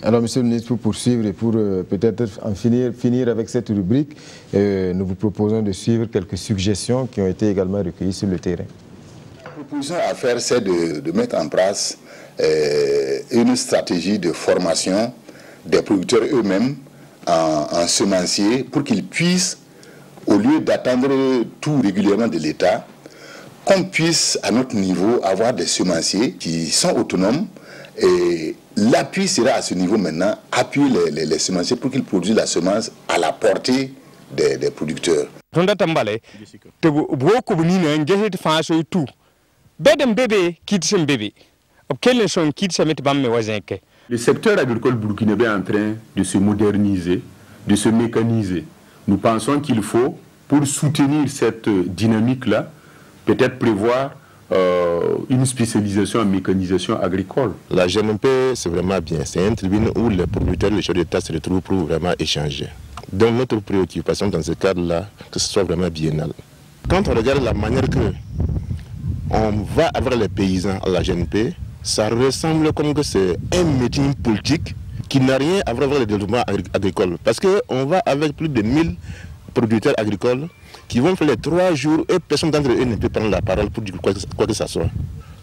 Alors, Monsieur le ministre, pour poursuivre et pour peut-être en finir avec cette rubrique, nous vous proposons de suivre quelques suggestions qui ont été également recueillies sur le terrain. La proposition à faire, c'est de mettre en place une stratégie de formation des producteurs eux-mêmes en semencier pour qu'ils puissent, au lieu d'attendre tout régulièrement de l'État, qu'on puisse à notre niveau avoir des semenciers qui sont autonomes. Et l'appui sera à ce niveau maintenant, appuyer les semenciers pour qu'ils produisent la semence à la portée des producteurs. Le secteur agricole burkinabé est en train de se moderniser, de se mécaniser. Nous pensons qu'il faut, pour soutenir cette dynamique-là, peut-être prévoir une spécialisation en mécanisation agricole. La GNP, c'est vraiment bien. C'est une tribune où les producteurs et les chefs d'État se retrouvent pour vraiment échanger. Donc notre préoccupation dans ce cadre-là, que ce soit vraiment biennal. Quand on regarde la manière que on va avec les paysans à la GNP, ça ressemble comme que c'est un meeting politique qui n'a rien à voir avec le développement agricole. Parce qu'on va avec plus de 1000 producteurs agricoles qui vont faire les 3 jours et personne d'entre eux ne peut prendre la parole pour dire quoi que ce soit.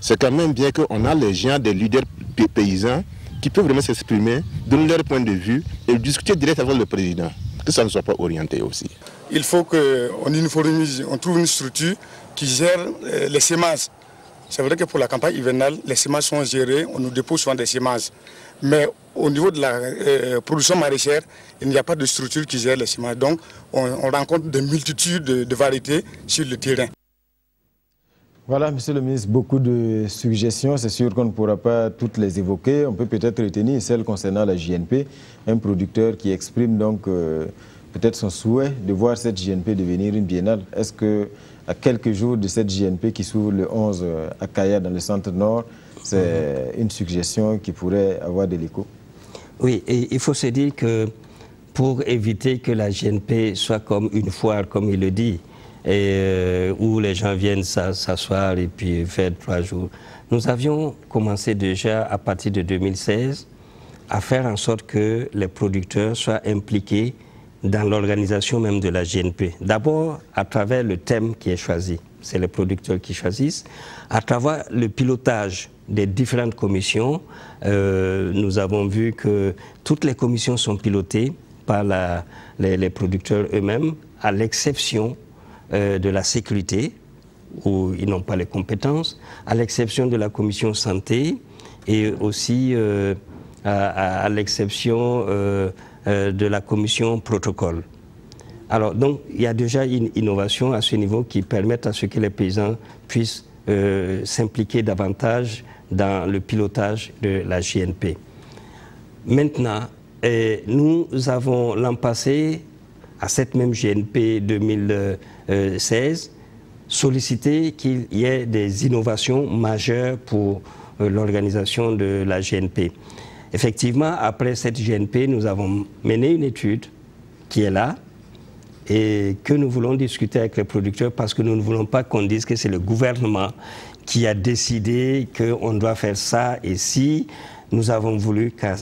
C'est quand même bien qu'on a les gens, des leaders paysans qui peuvent vraiment s'exprimer, donner leur point de vue et discuter direct avec le président, que ça ne soit pas orienté aussi. Il faut qu'on uniformise, on trouve une structure qui gère les semences. C'est vrai que pour la campagne hivernale, les semences sont gérées, on nous dépose souvent des semences. Mais au niveau de la production maraîchère, il n'y a pas de structure qui gère les semences. Donc on rencontre des multitudes de variétés sur le terrain. Voilà, Monsieur le ministre, beaucoup de suggestions. C'est sûr qu'on ne pourra pas toutes les évoquer. On peut peut-être retenir celle concernant la JNP, un producteur qui exprime donc peut-être son souhait de voir cette JNP devenir une biennale. Est-ce que à quelques jours de cette JNP qui s'ouvre le 11 à Kaya dans le centre-nord, c'est une suggestion qui pourrait avoir de l'écho? Oui, et il faut se dire que pour éviter que la JNP soit comme une foire, comme il le dit, où les gens viennent s'asseoir et puis faire 3 jours, nous avions commencé déjà à partir de 2016 à faire en sorte que les producteurs soient impliqués dans l'organisation même de la JNP. D'abord, à travers le thème qui est choisi, c'est les producteurs qui choisissent, à travers le pilotage des différentes commissions. Nous avons vu que toutes les commissions sont pilotées par les producteurs eux-mêmes, à l'exception de la sécurité, où ils n'ont pas les compétences, à l'exception de la commission santé et aussi à l'exception de la commission protocole. Alors, donc, il y a déjà une innovation à ce niveau qui permet à ce que les paysans puissent s'impliquer davantage dans le pilotage de la JNP. Maintenant, nous avons l'an passé, à cette même JNP 2016, sollicité qu'il y ait des innovations majeures pour l'organisation de la JNP. Effectivement, après cette JNP, nous avons mené une étude qui est là et que nous voulons discuter avec les producteurs parce que nous ne voulons pas qu'on dise que c'est le gouvernement qui a décidé qu'on doit faire ça. Et si nous avons voulu qu'à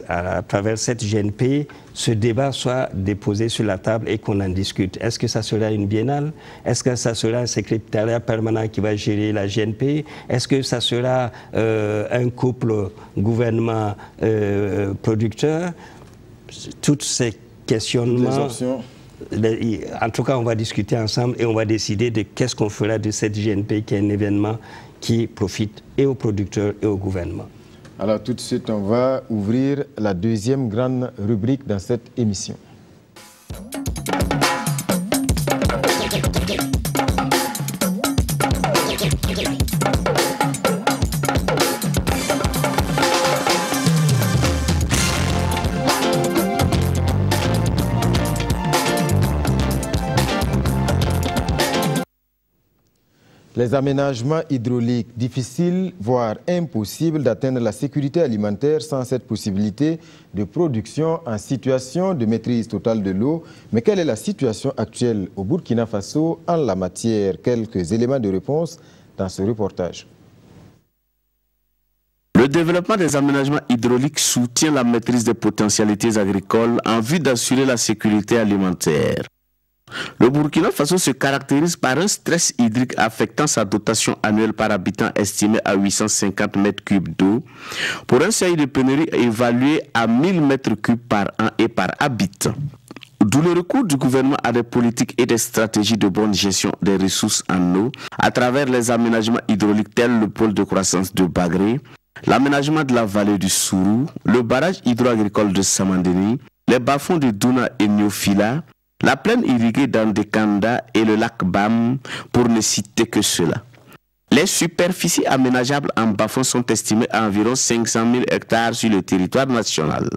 travers cette JNP, ce débat soit déposé sur la table et qu'on en discute. Est-ce que ça sera une biennale? Est-ce que ça sera un secrétariat permanent qui va gérer la JNP? Est-ce que ça sera un couple gouvernement-producteur? Toutes ces questionnements... En tout cas, on va discuter ensemble et on va décider de qu'est-ce qu'on fera de cette JNP qui est un événement qui profite et aux producteurs et au gouvernement. Alors tout de suite, on va ouvrir la deuxième grande rubrique dans cette émission. Les aménagements hydrauliques, difficiles, voire impossibles d'atteindre la sécurité alimentaire sans cette possibilité de production en situation de maîtrise totale de l'eau. Mais quelle est la situation actuelle au Burkina Faso en la matière? Quelques éléments de réponse dans ce reportage. Le Le développement des aménagements hydrauliques soutient la maîtrise des potentialités agricoles en vue d'assurer la sécurité alimentaire. Le Burkina Faso se caractérise par un stress hydrique affectant sa dotation annuelle par habitant estimée à 850 m3 d'eau pour un seuil de pénurie évalué à 1000 m3 par an et par habitant. D'où le recours du gouvernement à des politiques et des stratégies de bonne gestion des ressources en eau à travers les aménagements hydrauliques tels le pôle de croissance de Bagré, l'aménagement de la vallée du Sourou, le barrage hydro-agricole de Samandeni, les bas-fonds de Douna et Niofila, la plaine irriguée d'Andekanda et le lac Bam, pour ne citer que cela. Les superficies aménageables en bas-fond sont estimées à environ 500 000 hectares sur le territoire national.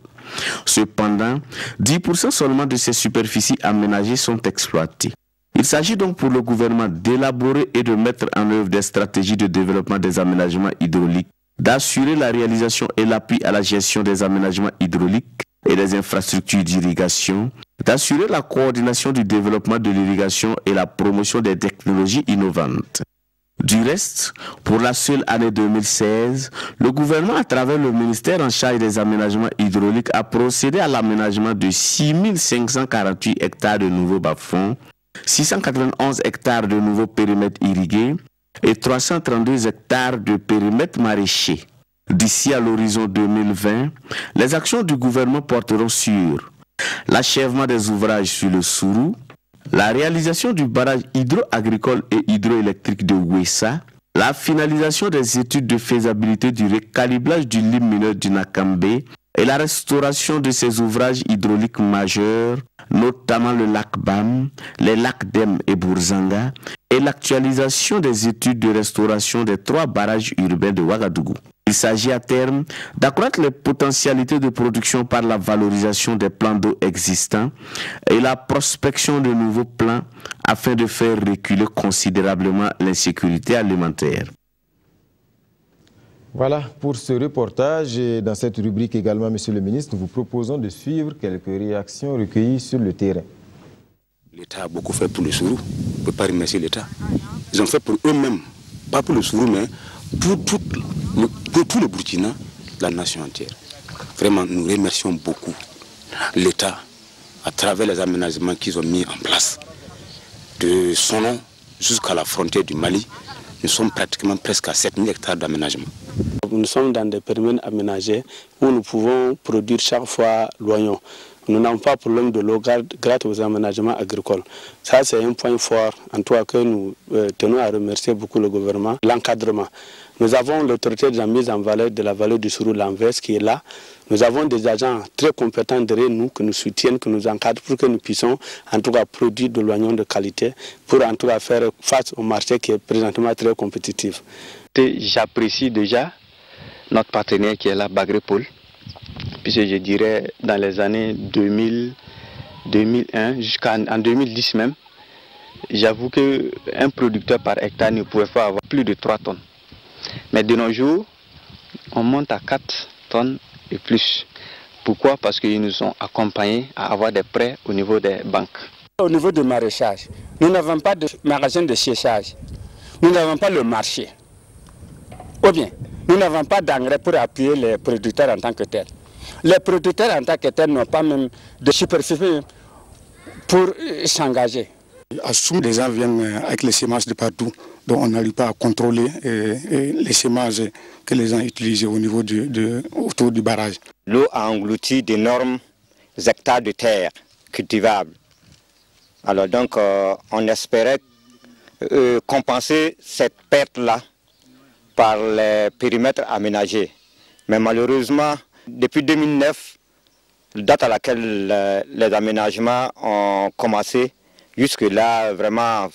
Cependant, 10% seulement de ces superficies aménagées sont exploitées. Il s'agit donc pour le gouvernement d'élaborer et de mettre en œuvre des stratégies de développement des aménagements hydrauliques, d'assurer la réalisation et l'appui à la gestion des aménagements hydrauliques et des infrastructures d'irrigation, d'assurer la coordination du développement de l'irrigation et la promotion des technologies innovantes. Du reste, pour la seule année 2016, le gouvernement, à travers le ministère en charge des aménagements hydrauliques, a procédé à l'aménagement de 6548 hectares de nouveaux bas-fonds, 691 hectares de nouveaux périmètres irrigués et 332 hectares de périmètres maraîchers. D'ici à l'horizon 2020, les actions du gouvernement porteront sur l'achèvement des ouvrages sur le Sourou, la réalisation du barrage hydro-agricole et hydroélectrique de Ouessa, la finalisation des études de faisabilité du recalibrage du limbe mineur du Nakambe et la restauration de ces ouvrages hydrauliques majeurs, notamment le lac Bam, les lacs Dem et Bourzanga, et l'actualisation des études de restauration des 3 barrages urbains de Ouagadougou. Il s'agit à terme d'accroître les potentialités de production par la valorisation des plans d'eau existants et la prospection de nouveaux plans afin de faire reculer considérablement l'insécurité alimentaire. Voilà pour ce reportage. Et dans cette rubrique également, Monsieur le ministre, nous vous proposons de suivre quelques réactions recueillies sur le terrain. L'État a beaucoup fait pour le Sourou. On ne peut pas remercier l'État. Ils ont fait pour eux-mêmes, pas pour le Sourou, mais pour tout le Burkina, la nation entière. Vraiment, nous remercions beaucoup l'État à travers les aménagements qu'ils ont mis en place. De Sonon jusqu'à la frontière du Mali, nous sommes pratiquement presque à 7000 hectares d'aménagement. Nous sommes dans des périmètres aménagés où nous pouvons produire chaque fois l'oignon. Nous n'avons pas de problème de l'eau grâce aux aménagements agricoles. Ça, c'est un point fort, en tout cas, que nous tenons à remercier beaucoup le gouvernement. L'encadrement. Nous avons l'autorité de la mise en valeur de la vallée du Sourou l'Anvers qui est là. Nous avons des agents très compétents derrière nous, qui nous soutiennent, qui nous encadrent pour que nous puissions, en tout cas, produire de l'oignon de qualité, pour en tout cas faire face au marché qui est présentement très compétitif. J'apprécie déjà notre partenaire qui est là, Bagré Pôle. Puisque je dirais dans les années 2000, 2001 jusqu'en 2010 même, j'avoue qu'un producteur par hectare ne pouvait pas avoir plus de 3 tonnes. Mais de nos jours, on monte à 4 tonnes et plus. Pourquoi? Parce qu'ils nous ont accompagnés à avoir des prêts au niveau des banques. Au niveau du maraîchage, nous n'avons pas de magasin de séchage. Nous n'avons pas le marché. Ou bien, nous n'avons pas d'engrais pour appuyer les producteurs en tant que tels. Les producteurs en tant que tels n'ont pas même de superficie pour s'engager. À Soum, les gens viennent avec les semences de partout, donc on n'arrive pas à contrôler les semences que les gens utilisent au niveau autour du barrage. L'eau a englouti d'énormes hectares de terre cultivables. Alors donc on espérait compenser cette perte-là par les périmètres aménagés. Mais malheureusement, depuis 2009, date à laquelle les aménagements ont commencé, jusque-là, vraiment,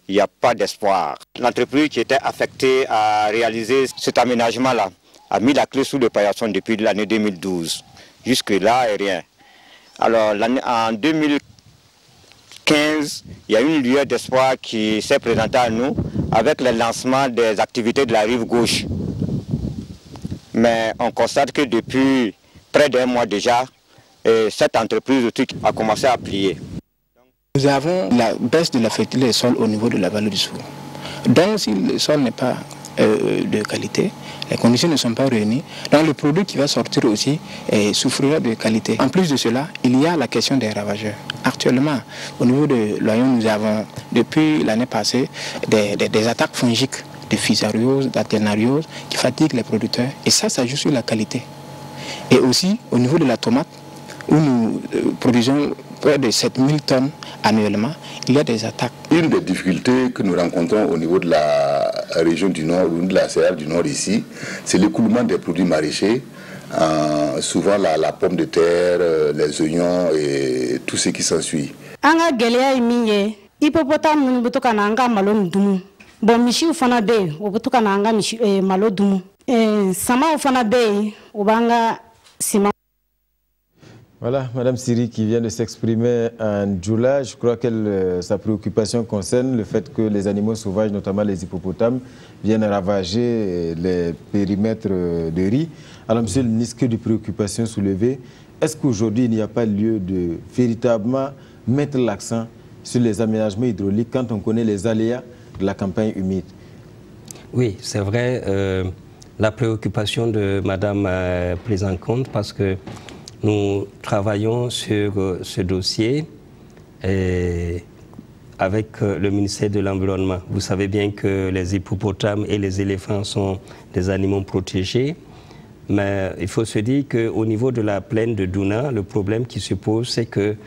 il n'y a pas d'espoir. L'entreprise qui était affectée à réaliser cet aménagement-là a mis la clé sous le paillasson depuis l'année 2012. Jusque-là, rien. Alors, en 2015, il y a eu une lueur d'espoir qui s'est présentée à nous avec le lancement des activités de la rive gauche. Mais on constate que depuis près d'un mois déjà, cette entreprise a commencé à plier. Nous avons la baisse de la fertilité des sols au niveau de la vallée du Sourou. Donc si le sol n'est pas de qualité. Les conditions ne sont pas réunies. Donc le produit qui va sortir aussi souffrira de qualité. En plus de cela, il y a la question des ravageurs. Actuellement, au niveau de l'oignon, nous avons, depuis l'année passée, des attaques fongiques de fusariose, d'alternariose qui fatiguent les producteurs. Et ça joue sur la qualité. Et aussi, au niveau de la tomate, où nous produisons près de 7000 tonnes annuellement, il y a des attaques. Une des difficultés que nous rencontrons au niveau de la région du Nord, ou de la céréale du Nord ici, c'est l'écoulement des produits maraîchers, souvent la pomme de terre, les oignons et tout ce qui s'ensuit. Bon, Michi ufana be, obutuka na anga Michi malo dumu. Sama ufana be, obanga sima. Voilà, Madame Siri qui vient de s'exprimer en Djoula. Je crois que sa préoccupation concerne le fait que les animaux sauvages, notamment les hippopotames, viennent ravager les périmètres de riz. Alors, Monsieur le ministre, que de préoccupations soulevées, est-ce qu'aujourd'hui il n'y a pas lieu de véritablement mettre l'accent sur les aménagements hydrauliques quand on connaît les aléas de la campagne humide? Oui, c'est vrai, la préoccupation de Madame est prise en compte parce que nous travaillons sur ce dossier avec le ministère de l'Environnement. Vous savez bien que les hippopotames et les éléphants sont des animaux protégés, mais il faut se dire qu'au niveau de la plaine de Douna, le problème qui se pose, c'est que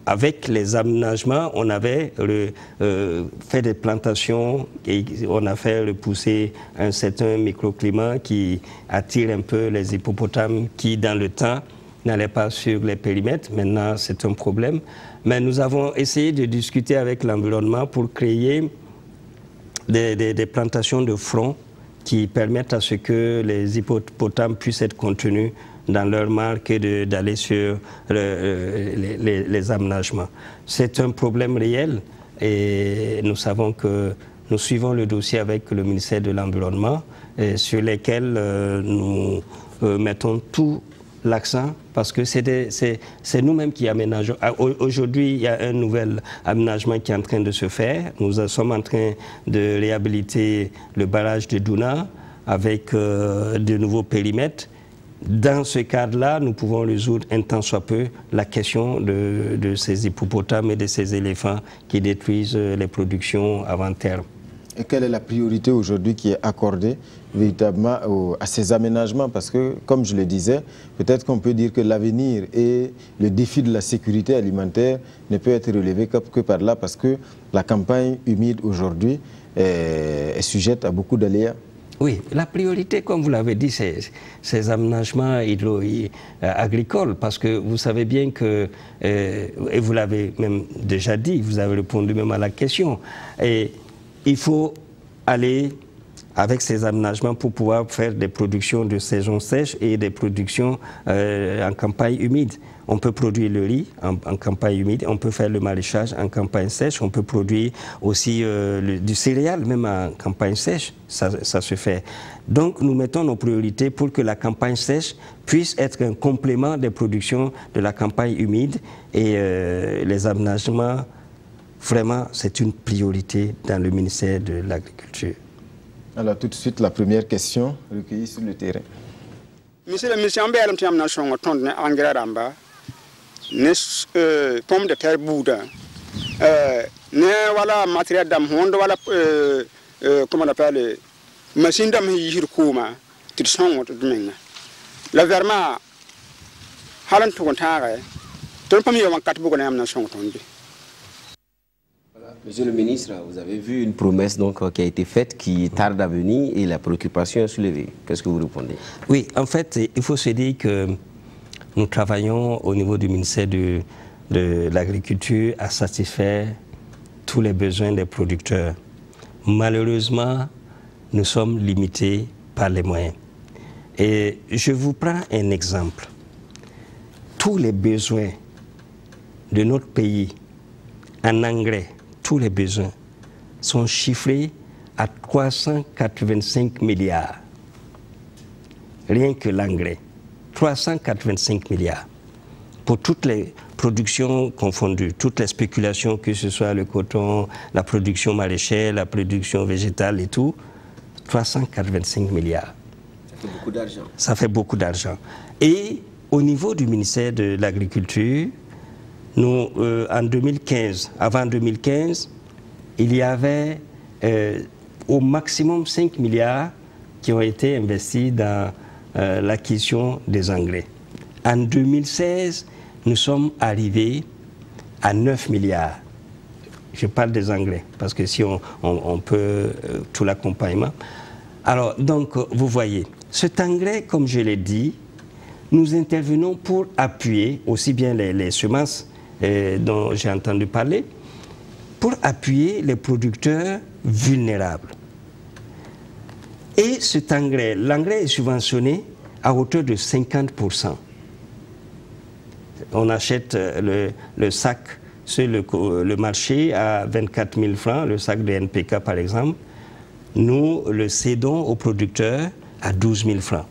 avec les aménagements, on avait fait des plantations et on a fait repousser un certain microclimat qui attire un peu les hippopotames qui, dans le temps, n'allaient pas sur les périmètres. Maintenant, c'est un problème. Mais nous avons essayé de discuter avec l'environnement pour créer des plantations de front qui permettent à ce que les hippopotames puissent être contenus dans leur marque et d'aller sur les aménagements. C'est un problème réel et nous savons que nous suivons le dossier avec le ministère de l'Environnement sur lesquels nous mettons tout l'accent parce que c'est nous-mêmes qui aménageons. Aujourd'hui, il y a un nouvel aménagement qui est en train de se faire. Nous sommes en train de réhabiliter le barrage de Douna avec de nouveaux périmètres. Dans ce cadre-là, nous pouvons résoudre un tant soit peu la question de ces hippopotames et de ces éléphants qui détruisent les productions avant terme. Et quelle est la priorité aujourd'hui qui est accordée véritablement à ces aménagements? Parce que, comme je le disais, peut-être qu'on peut dire que l'avenir et le défi de la sécurité alimentaire ne peut être relevé que par là, parce que la campagne humide aujourd'hui est sujette à beaucoup d'aléas. Oui, la priorité, comme vous l'avez dit, c'est ces aménagements agricoles, parce que vous savez bien que, et vous l'avez même déjà dit, vous avez répondu même à la question, et il faut aller avec ces aménagements pour pouvoir faire des productions de saison sèche et des productions en campagne humide. On peut produire le riz en campagne humide, on peut faire le maraîchage en campagne sèche, on peut produire aussi du céréal, même en campagne sèche, ça se fait. Donc nous mettons nos priorités pour que la campagne sèche puisse être un complément des productions de la campagne humide et les aménagements, vraiment, c'est une priorité dans le ministère de l'Agriculture. Alors tout de suite, la première question recueillie sur le terrain. Monsieur le ministre, pomme de terre bouda ne wala matériel dam hondo wala comment on appelle machine dam yir kuma tir songo to dmenga la verma halan to kontare to pam yo kat bugo na am na songo tonde. Monsieur le ministre, vous avez vu une promesse donc, qui a été faite, qui tarde à venir et la préoccupation est soulevée. Qu'est-ce que vous répondez? Oui, en fait, il faut se dire que nous travaillons au niveau du ministère de l'Agriculture à satisfaire tous les besoins des producteurs. Malheureusement, nous sommes limités par les moyens. Et je vous prends un exemple. Tous les besoins de notre pays en engrais, tous les besoins sont chiffrés à 385 milliards. Rien que l'engrais. 385 milliards pour toutes les productions confondues, toutes les spéculations, que ce soit le coton, la production maraîchère, la production végétale et tout, 385 milliards. Ça fait beaucoup d'argent. Ça fait beaucoup d'argent. Et au niveau du ministère de l'Agriculture, nous, en 2015, avant 2015, il y avait au maximum 5 milliards qui ont été investis dans l'acquisition des engrais. En 2016, nous sommes arrivés à 9 milliards. Je parle des engrais, parce que si on peut tout l'accompagnement. Alors, donc, vous voyez, cet engrais, comme je l'ai dit, nous intervenons pour appuyer aussi bien les semences dont j'ai entendu parler, pour appuyer les producteurs vulnérables. Et cet engrais, l'engrais est subventionné à hauteur de 50%. On achète le sac sur le marché à 24 000 francs, le sac de NPK par exemple. Nous le cédons aux producteurs à 12 000 francs.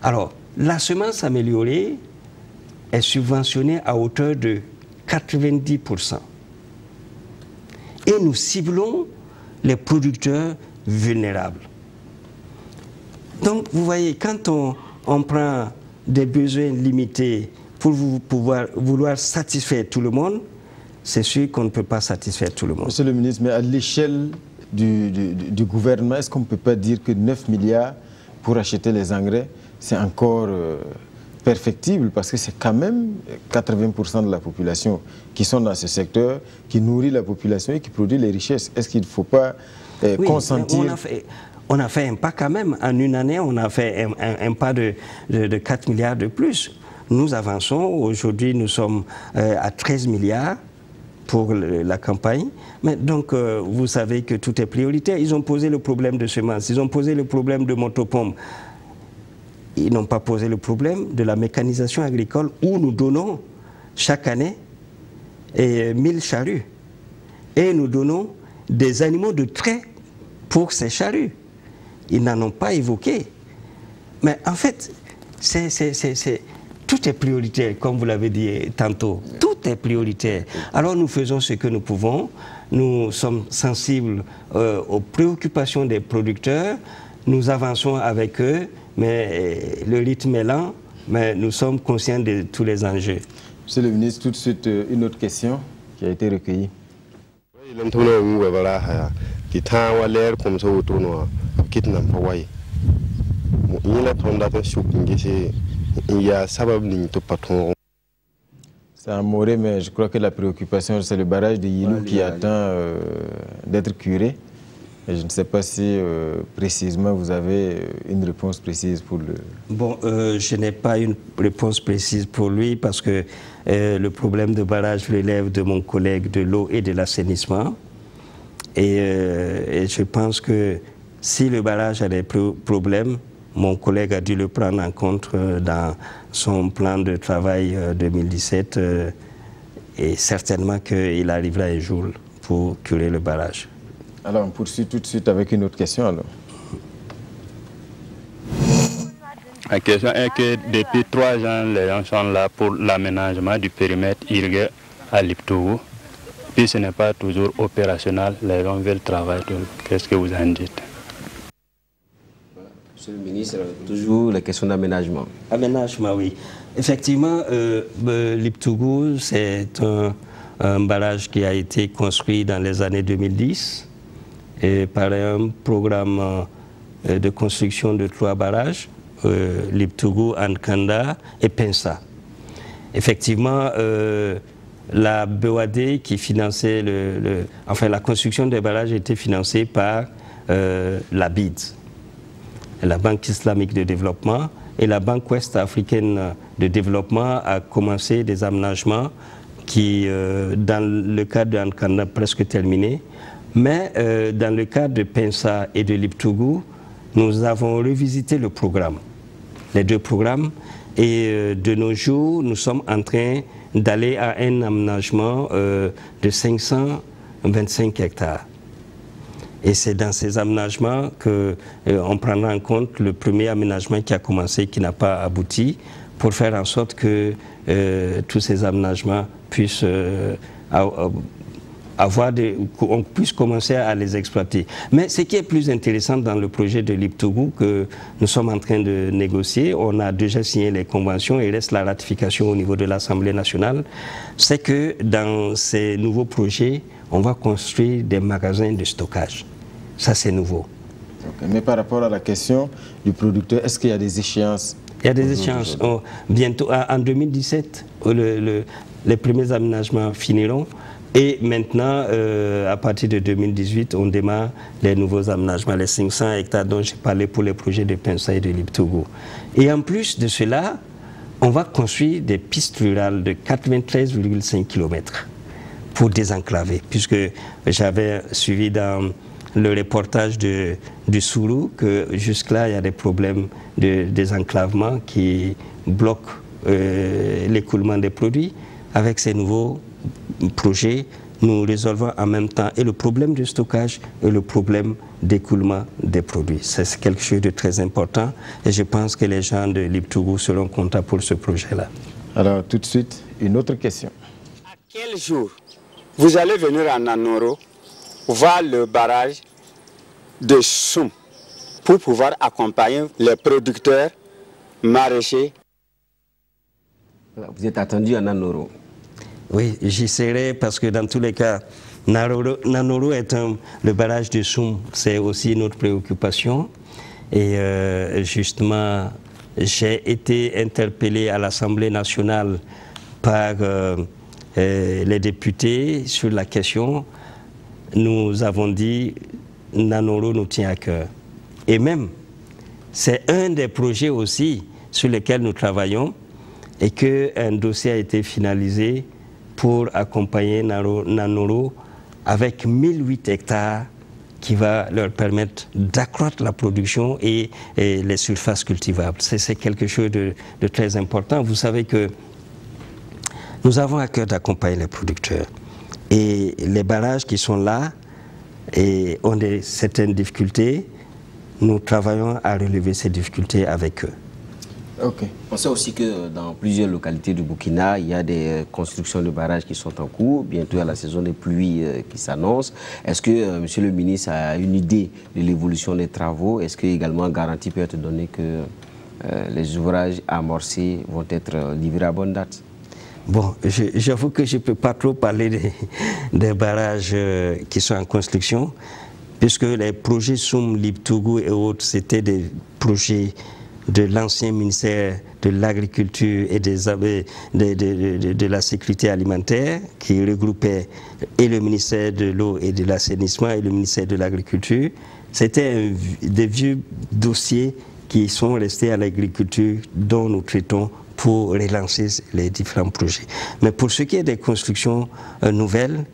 Alors, la semence améliorée est subventionnée à hauteur de 90%. Et nous ciblons les producteurs vulnérables. Donc, vous voyez, quand on prend des besoins limités pour vouloir satisfaire tout le monde, c'est sûr qu'on ne peut pas satisfaire tout le monde. Monsieur le ministre, mais à l'échelle du gouvernement, est-ce qu'on ne peut pas dire que 9 milliards pour acheter les engrais, c'est encore perfectible, parce que c'est quand même 80% de la population qui sont dans ce secteur, qui nourrit la population et qui produit les richesses. Est-ce qu'il ne faut pas consentir... On a fait un pas quand même. En une année, on a fait un pas de 4 milliards de plus. Nous avançons. Aujourd'hui, nous sommes à 13 milliards pour la campagne. Mais donc, vous savez que tout est prioritaire. Ils ont posé le problème de semences, ils ont posé le problème de motopompes. Ils n'ont pas posé le problème de la mécanisation agricole où nous donnons chaque année 1000 charrues. Et nous donnons des animaux de trait pour ces charrues. Ils n'en ont pas évoqué. Mais en fait, tout est prioritaire, comme vous l'avez dit tantôt. Tout est prioritaire. Alors nous faisons ce que nous pouvons. Nous sommes sensibles aux préoccupations des producteurs. Nous avançons avec eux, mais le rythme est lent, mais nous sommes conscients de tous les enjeux. Monsieur le ministre, tout de suite, une autre question qui a été recueillie. C'est un moré, mais je crois que la préoccupation, c'est le barrage de Yilou qui attend d'être curé. Et je ne sais pas si précisément vous avez une réponse précise pour le... Bon, je n'ai pas une réponse précise pour lui parce que le problème de barrage relève de mon collègue de l'eau et de l'assainissement. Et je pense que si le barrage a des problèmes, mon collègue a dû le prendre en compte dans son plan de travail 2017 et certainement qu'il arrivera un jour pour curer le barrage. Alors, on poursuit tout de suite avec une autre question. Alors. La question est que depuis 3 ans, les gens sont là pour l'aménagement du périmètre irrigué à Liptougou. Puis ce n'est pas toujours opérationnel, les gens veulent travailler. Qu'est-ce que vous en dites? Monsieur le ministre, toujours la question d'aménagement. Aménagement, oui. Effectivement, Liptougou, c'est un barrage qui a été construit dans les années 2010 et par un programme de construction de 3 barrages, Liptougou, Ankanda et Pensa. Effectivement, la BOAD qui finançait enfin la construction des barrages était financée par la BID, la Banque islamique de développement, et la Banque ouest africaine de développement a commencé des aménagements qui, dans le cadre d'Ankanda, presque terminé. Mais dans le cadre de Pensa et de Liptougou, nous avons revisité le programme, les 2 programmes, et de nos jours, nous sommes en train d'aller à un aménagement de 525 hectares. Et c'est dans ces aménagements qu'on prendra en compte le premier aménagement qui a commencé, qui n'a pas abouti, pour faire en sorte que tous ces aménagements puissent qu'on puisse commencer à les exploiter. Mais ce qui est plus intéressant dans le projet de Liptougou que nous sommes en train de négocier, on a déjà signé les conventions et il reste la ratification au niveau de l'Assemblée nationale, c'est que dans ces nouveaux projets, on va construire des magasins de stockage. Ça, c'est nouveau. Okay. Mais par rapport à la question du producteur, est-ce qu'il y a des échéances? Il y a des échéances. Bientôt, en 2017, les premiers aménagements finiront. Et maintenant, à partir de 2018, on démarre les nouveaux aménagements, les 500 hectares dont j'ai parlé pour les projets de Pensa et de Liptougou. Et en plus de cela, on va construire des pistes rurales de 93,5 km pour désenclaver, puisque j'avais suivi dans le reportage du Sourou que jusque-là, il y a des problèmes de désenclavement qui bloquent l'écoulement des produits. Avec ces nouveaux projets, nous résolvons en même temps et le problème de stockage et le problème d'écoulement des produits. C'est quelque chose de très important et je pense que les gens de Liptougou seront contents pour ce projet-là. Alors tout de suite, une autre question. À quel jour vous allez venir à Nanoro voir le barrage de Soum pour pouvoir accompagner les producteurs maraîchers? Vous êtes attendu à Nanoro? Oui, j'y serai parce que dans tous les cas, Nanoro est le barrage de Soum, c'est aussi notre préoccupation. Et justement, j'ai été interpellé à l'Assemblée nationale par les députés sur la question. Nous avons dit Nanoro nous tient à cœur. Et même, c'est un des projets aussi sur lesquels nous travaillons et qu'un dossier a été finalisé pour accompagner Nanoro avec 1008 hectares qui va leur permettre d'accroître la production et les surfaces cultivables. C'est quelque chose de très important. Vous savez que nous avons à cœur d'accompagner les producteurs. Et les barrages qui sont là et ont certaines difficultés, nous travaillons à relever ces difficultés avec eux. Okay. On sait aussi que dans plusieurs localités du Burkina, il y a des constructions de barrages qui sont en cours. Bientôt, il y a la saison des pluies qui s'annonce. Est-ce que Monsieur le ministre a une idée de l'évolution des travaux? Est-ce que également garantie peut être donnée que les ouvrages amorcés vont être livrés à bonne date? Bon, j'avoue que je ne peux pas trop parler des barrages qui sont en construction, puisque les projets Soum, Liptougou et autres, c'était des projets de l'ancien ministère de l'Agriculture et de la Sécurité alimentaire qui regroupait et le ministère de l'Eau et de l'Assainissement et le ministère de l'Agriculture. C'était des vieux dossiers qui sont restés à l'agriculture dont nous traitons pour relancer les différents projets. Mais pour ce qui est des constructions nouvelles,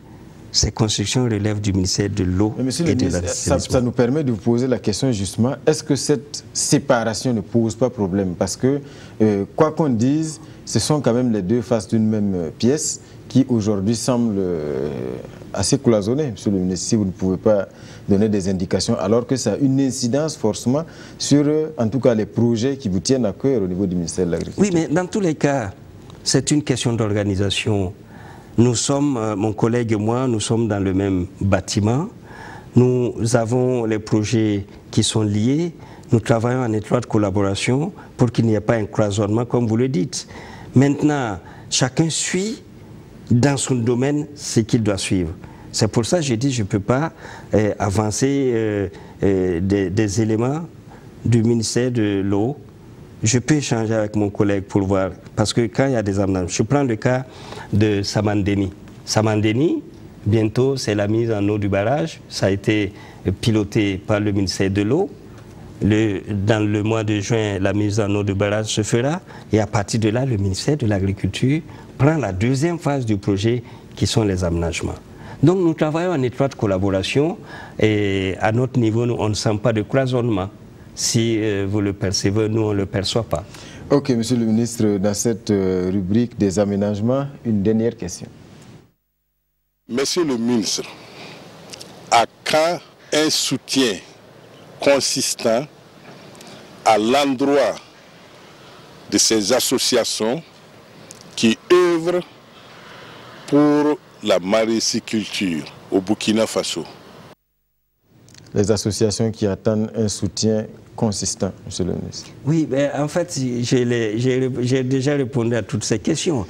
ces constructions relèvent du ministère de l'Eau et de l'Assainissement. Ça nous permet de vous poser la question justement, est-ce que cette séparation ne pose pas problème? Parce que, quoi qu'on dise, ce sont quand même les deux faces d'une même pièce qui aujourd'hui semblent assez cloisonnées, Monsieur le ministre, si vous ne pouvez pas donner des indications, alors que ça a une incidence forcément sur, en tout cas, les projets qui vous tiennent à cœur au niveau du ministère de l'Agriculture. Oui, mais dans tous les cas, c'est une question d'organisation. Nous sommes, mon collègue et moi, nous sommes dans le même bâtiment. Nous avons les projets qui sont liés. Nous travaillons en étroite collaboration pour qu'il n'y ait pas un cloisonnement, comme vous le dites. Maintenant, chacun suit dans son domaine ce qu'il doit suivre. C'est pour ça que j'ai dit que je ne peux pas avancer des éléments du ministère de l'Eau. Je peux échanger avec mon collègue pour voir, parce que quand il y a des aménagements, je prends le cas de Samandeni. Samandeni, bientôt c'est la mise en eau du barrage, ça a été piloté par le ministère de l'Eau. Dans le mois de juin, la mise en eau du barrage se fera, et à partir de là, le ministère de l'Agriculture prend la deuxième phase du projet qui sont les aménagements. Donc nous travaillons en étroite collaboration et à notre niveau, nous, on ne sent pas de cloisonnement. Si vous le percevez, nous, on ne le perçoit pas. Ok, Monsieur le ministre, dans cette rubrique des aménagements, une dernière question. Monsieur le ministre, à quand un soutien consistant à l'endroit de ces associations qui œuvrent pour la maraîchiculture au Burkina Faso. Les associations qui attendent un soutien consistant, monsieur le ministre. Oui, mais en fait, j'ai déjà répondu à toutes ces questions.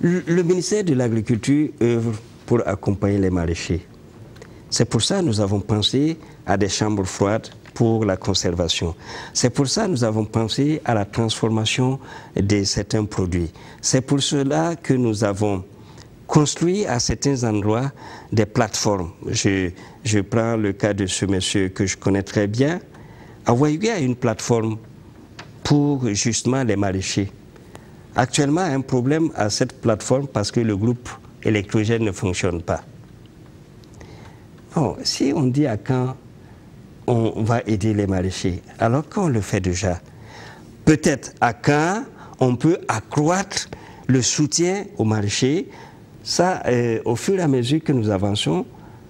Le ministère de l'Agriculture œuvre pour accompagner les maraîchers. C'est pour ça que nous avons pensé à des chambres froides pour la conservation. C'est pour ça que nous avons pensé à la transformation de certains produits. C'est pour cela que nous avons construit à certains endroits des plateformes. Je prends le cas de ce monsieur que je connais très bien. À Wayugé a une plateforme pour justement les maraîchers. Actuellement, il y a un problème à cette plateforme parce que le groupe électrogène ne fonctionne pas. Bon, si on dit à quand on va aider les maraîchers, alors qu'on le fait déjà, peut-être à quand on peut accroître le soutien aux maraîchers. Ça, au fur et à mesure que nous avançons,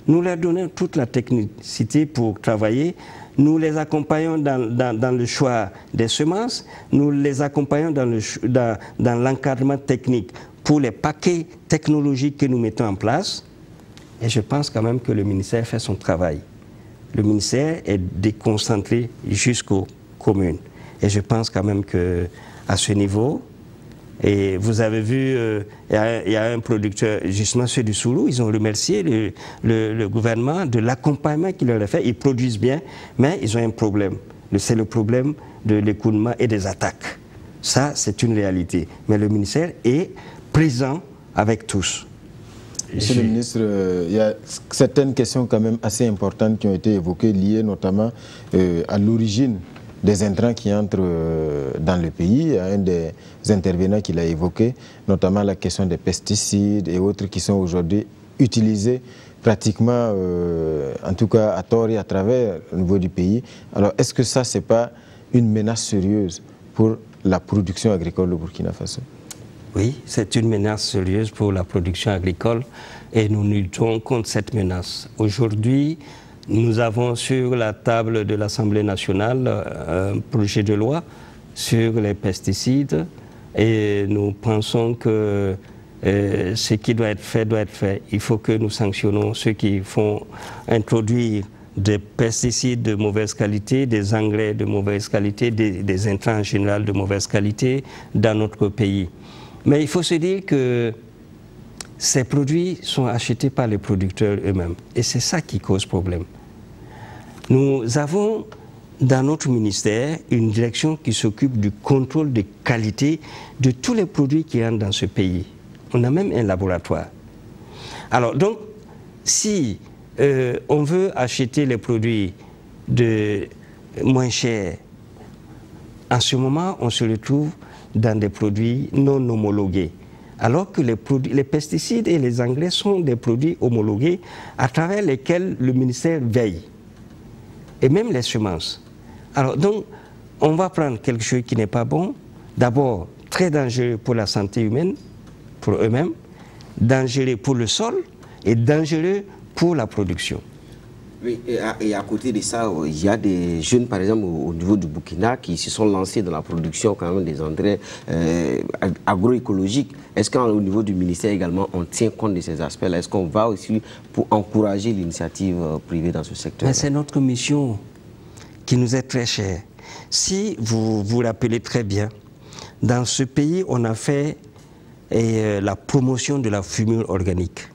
nous leur donnons toute la technicité pour travailler. Nous les accompagnons dans le choix des semences, nous les accompagnons dans l'encadrement technique pour les paquets technologiques que nous mettons en place. Et je pense quand même que le ministère fait son travail. Le ministère est déconcentré jusqu'aux communes. Et je pense quand même qu'à ce niveau, et vous avez vu, il y a un producteur, justement ceux du Soulou, ils ont remercié le gouvernement de l'accompagnement qu'il leur a fait. Ils produisent bien, mais ils ont un problème. C'est le problème de l'écoulement et des attaques. Ça, c'est une réalité. Mais le ministère est présent avec tous. Monsieur le ministre, il y a certaines questions quand même assez importantes qui ont été évoquées, liées notamment à l'origine des intrants qui entrent dans le pays. Il y a un des intervenants qui l'a évoqué, notamment la question des pesticides et autres qui sont aujourd'hui utilisés pratiquement, en tout cas à tort et à travers au niveau du pays. Alors, est-ce que ça, ce n'est pas une menace sérieuse pour la production agricole au Burkina Faso? Oui, c'est une menace sérieuse pour la production agricole et nous luttons contre cette menace. Aujourd'hui, nous avons sur la table de l'Assemblée nationale un projet de loi sur les pesticides et nous pensons que ce qui doit être fait doit être fait. Il faut que nous sanctionnons ceux qui font introduire des pesticides de mauvaise qualité, des engrais de mauvaise qualité, des intrants en général de mauvaise qualité dans notre pays. Mais il faut se dire que ces produits sont achetés par les producteurs eux-mêmes. Et c'est ça qui cause problème. Nous avons dans notre ministère une direction qui s'occupe du contrôle de qualité de tous les produits qui entrent dans ce pays. On a même un laboratoire. Alors donc, si on veut acheter les produits de moins chers, en ce moment, on se retrouve dans des produits non homologués. Alors que les pesticides et les engrais sont des produits homologués à travers lesquels le ministère veille. Et même les semences. Alors donc, on va prendre quelque chose qui n'est pas bon. D'abord, très dangereux pour la santé humaine, pour eux-mêmes, dangereux pour le sol et dangereux pour la production. Oui, et à côté de ça, il y a des jeunes, par exemple, au niveau du Burkina, qui se sont lancés dans la production quand même des engrais agroécologiques. Est-ce qu'au niveau du ministère également, on tient compte de ces aspects-là? Est-ce qu'on va aussi pour encourager l'initiative privée dans ce secteur? C'est notre mission qui nous est très chère. Si vous vous rappelez très bien, dans ce pays, on a fait la promotion de la fumure organique.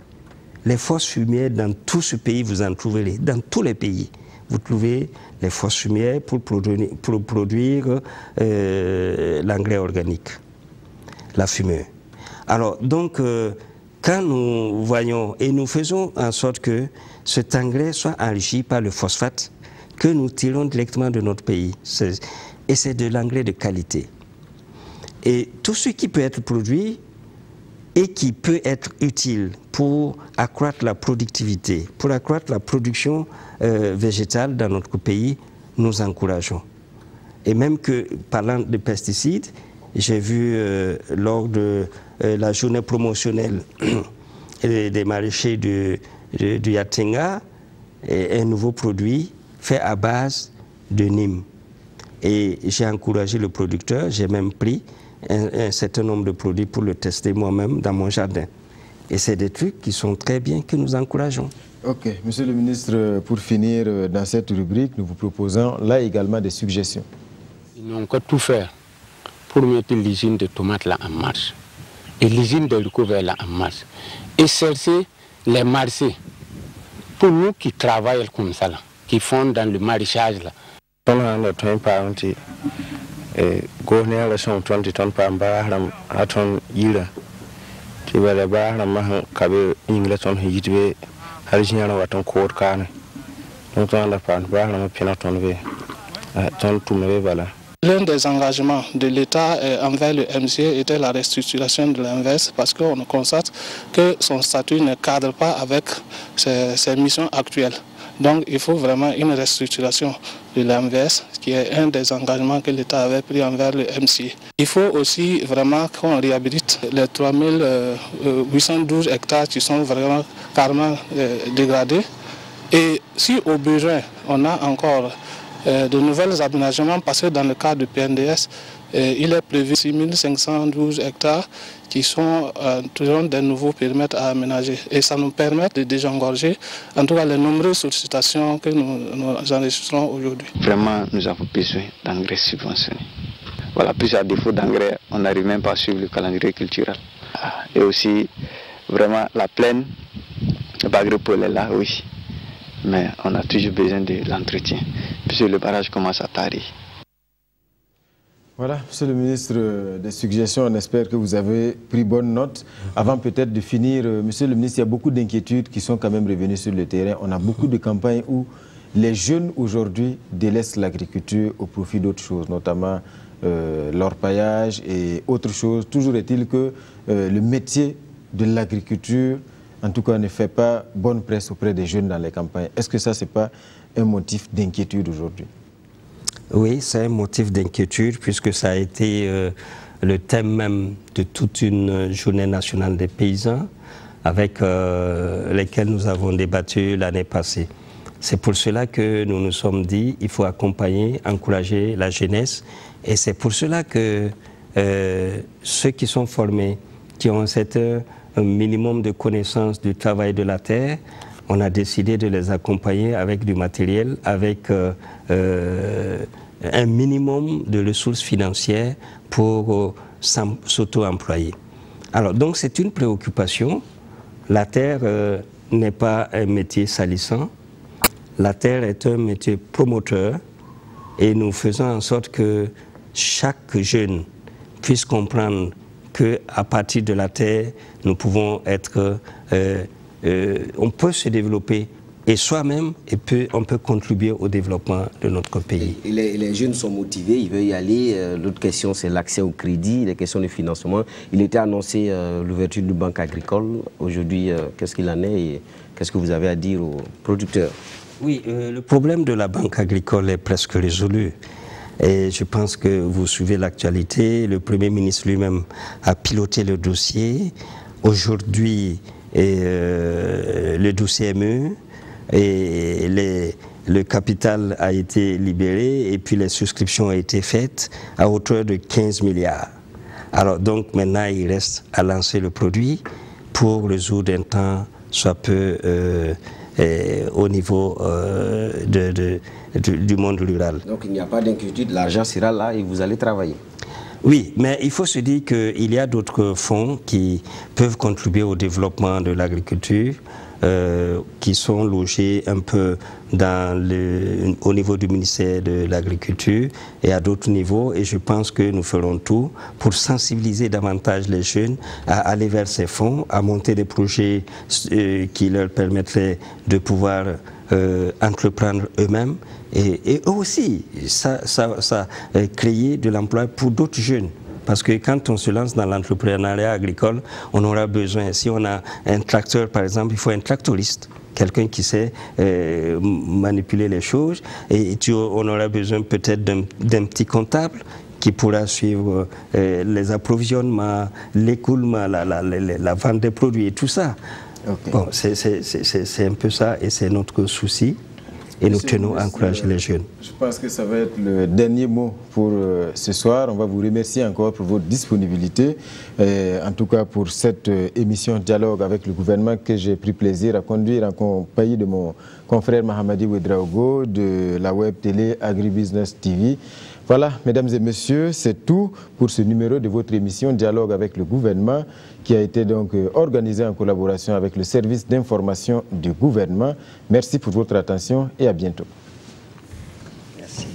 Les fosses fumières, dans tout ce pays, vous en trouverez. Dans tous les pays, vous trouvez les fosses fumières pour produire l'engrais organique, la fumée. Alors, donc, quand nous voyons et nous faisons en sorte que cet engrais soit enrichi par le phosphate que nous tirons directement de notre pays, et c'est de l'engrais de qualité. Et tout ce qui peut être produit et qui peut être utile pour accroître la productivité, pour accroître la production végétale dans notre pays, nous encourageons. Et même que, parlant de pesticides, j'ai vu lors de la journée promotionnelle des maraîchers du Yatenga, un nouveau produit fait à base de Nîmes. Et j'ai encouragé le producteur, j'ai même pris un certain nombre de produits pour le tester moi-même dans mon jardin. Et c'est des trucs qui sont très bien, que nous encourageons. Ok, Monsieur le ministre, pour finir dans cette rubrique, nous vous proposons là également des suggestions. Ils n'ont qu'à tout faire pour mettre l'usine de tomates là en marche et l'usine de recouvert là en marche et chercher les marchés pour nous qui travaillent comme ça là, qui font dans le maraîchage là. L'un des engagements de l'État envers le MCA était la restructuration de l'Invest parce qu'on constate que son statut ne cadre pas avec ses missions actuelles. Donc il faut vraiment une restructuration de l'Invest qui est un des engagements que l'État avait pris envers le MCA. Il faut aussi vraiment qu'on réhabilite les 3812 hectares qui sont vraiment carrément dégradés. Et si au besoin on a encore de nouveaux aménagements parce que dans le cadre du PNDS, il est prévu 6512 hectares qui sont toujours des nouveaux périmètres à aménager. Et ça nous permet de désengorger, en tout cas, les nombreuses sollicitations que nous enregistrons aujourd'hui. Vraiment, nous avons besoin d'engrais subventionnés. Voilà, plus à défaut d'engrais, on n'arrive même pas à suivre le calendrier culturel. Et aussi, vraiment, la plaine, le Bagré-Paul est là, oui. Mais on a toujours besoin de l'entretien, puisque le barrage commence à tarir. Voilà, Monsieur le ministre, des suggestions, on espère que vous avez pris bonne note. Avant peut-être de finir, Monsieur le ministre, il y a beaucoup d'inquiétudes qui sont quand même revenues sur le terrain. On a beaucoup de campagnes où les jeunes aujourd'hui délaissent l'agriculture au profit d'autres choses, notamment l'orpaillage et autres choses. Toujours est-il que le métier de l'agriculture, en tout cas, ne fait pas bonne presse auprès des jeunes dans les campagnes. Est-ce que ça, ce n'est pas un motif d'inquiétude aujourd'hui? Oui, c'est un motif d'inquiétude puisque ça a été le thème même de toute une journée nationale des paysans avec lesquels nous avons débattu l'année passée. C'est pour cela que nous nous sommes dit qu'il faut accompagner, encourager la jeunesse. Et c'est pour cela que ceux qui sont formés, qui ont un minimum de connaissance du travail de la terre, on a décidé de les accompagner avec du matériel, avec un minimum de ressources financières pour s'auto-employer. Alors, donc c'est une préoccupation. La terre n'est pas un métier salissant. La terre est un métier promoteur et nous faisons en sorte que chaque jeune puisse comprendre qu'à partir de la terre, nous pouvons être, on peut se développer et soi-même, on peut contribuer au développement de notre pays. Et les jeunes sont motivés, ils veulent y aller. L'autre question, c'est l'accès au crédit, les questions de financement. Il était annoncé l'ouverture d'une banque agricole. Aujourd'hui, qu'est-ce qu'il en est et qu'est-ce que vous avez à dire aux producteurs? Oui, le problème de la banque agricole est presque résolu. Et je pense que vous suivez l'actualité. Le Premier ministre lui-même a piloté le dossier. Aujourd'hui, le dossier est mûr et le capital a été libéré et puis les souscriptions ont été faites à hauteur de 15 milliards. Alors donc maintenant, il reste à lancer le produit pour résoudre un temps soit peu au niveau du monde rural. Donc il n'y a pas d'inquiétude, l'argent sera là et vous allez travailler. Oui, mais il faut se dire qu'il y a d'autres fonds qui peuvent contribuer au développement de l'agriculture, qui sont logés un peu au niveau du ministère de l'Agriculture et à d'autres niveaux. Et je pense que nous ferons tout pour sensibiliser davantage les jeunes à aller vers ces fonds, à monter des projets qui leur permettraient de pouvoir entreprendre eux-mêmes et aussi créer de l'emploi pour d'autres jeunes. Parce que quand on se lance dans l'entrepreneuriat agricole, on aura besoin, si on a un tracteur par exemple, il faut un tractoriste, quelqu'un qui sait manipuler les choses, et on aura besoin peut-être d'un petit comptable qui pourra suivre les approvisionnements, l'écoulement, la vente des produits et tout ça. Okay. Bon, c'est un peu ça et c'est notre souci. et nous tenons à encourager les jeunes. Je pense que ça va être le dernier mot pour ce soir. On va vous remercier encore pour votre disponibilité, en tout cas pour cette émission Dialogue avec le gouvernement que j'ai pris plaisir à conduire en compagnie de mon confrère Mahamadi Ouedraogo de la web télé Agribusiness TV. Voilà, mesdames et messieurs, c'est tout pour ce numéro de votre émission Dialogue avec le gouvernement qui a été donc organisé en collaboration avec le service d'information du gouvernement. Merci pour votre attention et à bientôt. Merci.